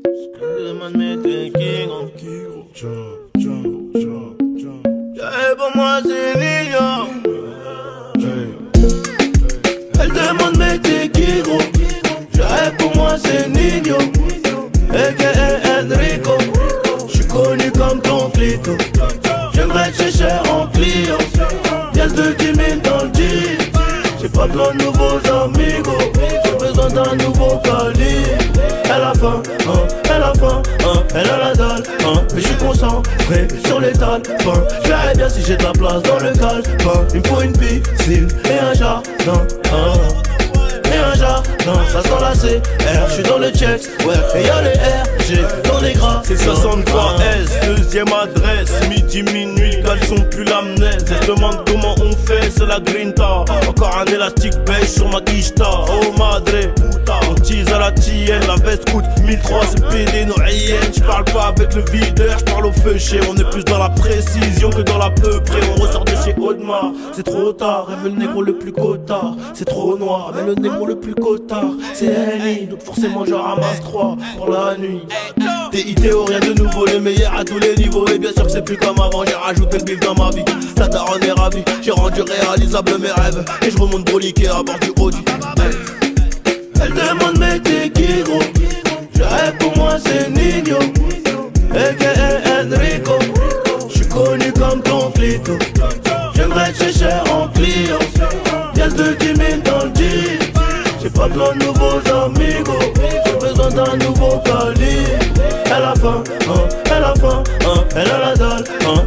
Demande mais t'es qui gros? J'avais pour moi c'est Nino. Elle demande mais t'es qui gros? J'avais pour moi c'est Nino. A.K.A. Enrico. J'suis connu comme ton clito. J'aimerais te chercher en Clio. Y'a le 2000 dans le jeep. J'ai pas besoin de nouveaux amigos. J'ai besoin d'un nouveau calibre. Elle a faim, elle a faim, elle a la dalle, mais je suis concentré sur l'étal. Je verrais bien si j'ai de la place dans le calepin. Il me faut une piscine et un jardin. Et un jardin, ça sent la CR. Je suis dans le checks, ouais, et y'a les RG dans les gras. C'est 63 S, deuxième adresse. Midi, minuit, caleçon plus l'amnèse. Elle se demande comment on fait, c'est la grinta. Encore un élastique beige sur ma quicheta. Oh madre, on tease à la tienne. La veste coûte 1003, c'est PD nos hyènes. J'parle pas avec le videur, j'parle au feuché. On est plus dans la précision que dans la peu près. On ressort de chez Audemars, c'est trop tard. Elle veut le négro le plus cotard. C'est trop noir, mais le négro le plus cotard c'est Annie, donc forcément je ramasse 3 pour la nuit. TITO, rien de nouveau, le meilleur à tous les niveaux. Et bien sûr que c'est plus comme avant, j'ai rajouté le bif dans ma vie. La daronne est ravie, j'ai rendu réalisable mes rêves. Et je remonte broliqué à bord du Audi. Elle demande mais t'es qui gros? Je rêve pour moi c'est Nino. A.K.A. Enrico. J'suis connu comme ton clito. J'aimerais te chercher en Clio. Y'a le 2000 dans le jeep. J'ai pas besoin de nouveaux amigos. J'ai besoin d'un nouveau calibre. Elle a faim, elle a faim, elle a la dalle,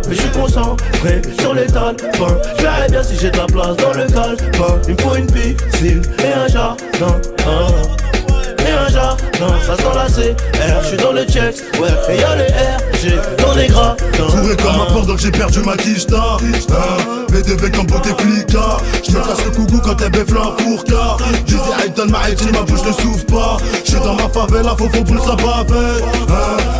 mais je suis concentré sur l'étal. Je verrais bien si j'ai de la place dans le calepin. Il me faut une piscine et un jardin. Et un jardin, ça sent la CR. J'suis dans le checks, ouais, et y'a les RG dans les gras. Couré comme un porc donc j'ai perdu ma quicheta. VDV comme beauté flica. J'me casse le coucou quand elle beffe la fourca. Disais Aïdan Maïti, ma bouche ne souffle pas. J'suis dans ma favela, faut boule sa bavette.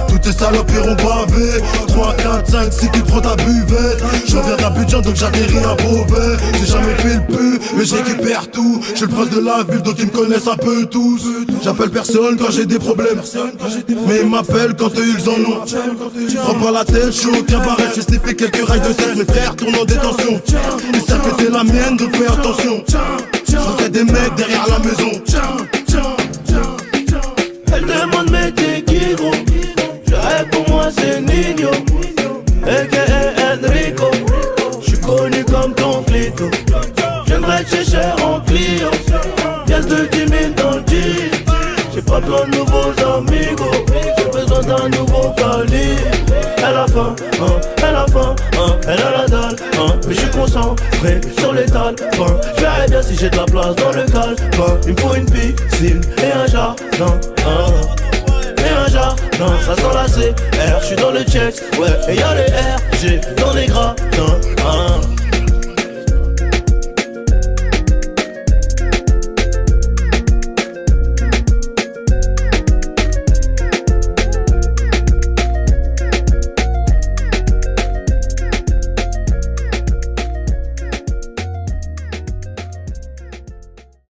Toutes tes salopes iront baver. 3, 4, 5, 6 qui prend ta buvette. J'en viens d'Abidjan donc j'atterris à Beauvais. J'ai jamais fait le pu, mais je récupère tout. J'suis le prince de la ville donc ils me connaissent un peu tous. J'appelle personne quand j'ai des problèmes, mais ils m'appellent quand eux ils en ont. Prends pas la tête, j'suis au cabaret. J'ai sniffé quelques rails de sel, mes frères tournent en détention. Ils savent que c'est la mienne donc fais attention. J'entends des mecs derrière la maison. Elle demande mais t'es qui gros? Je rêve pour moi c'est Nino. A.K.A. Enrico. J'suis connu comme ton clito. J'aimerais te chercher en Clio. Y'a le 2000 dans le jeep. J'ai pas besoin de nouveaux amigos. J'ai besoin d'un nouveau calibre. Elle a faim, elle a faim, elle a la dalle, mais je suis concentré sur l'étal. Je verrais bien si j'ai de la place dans le calepin. Il me faut une piscine et un jardin. Et un jardin, ça sent la CR. J'suis dans le checks, ouais, et y'a les RG dans les gras.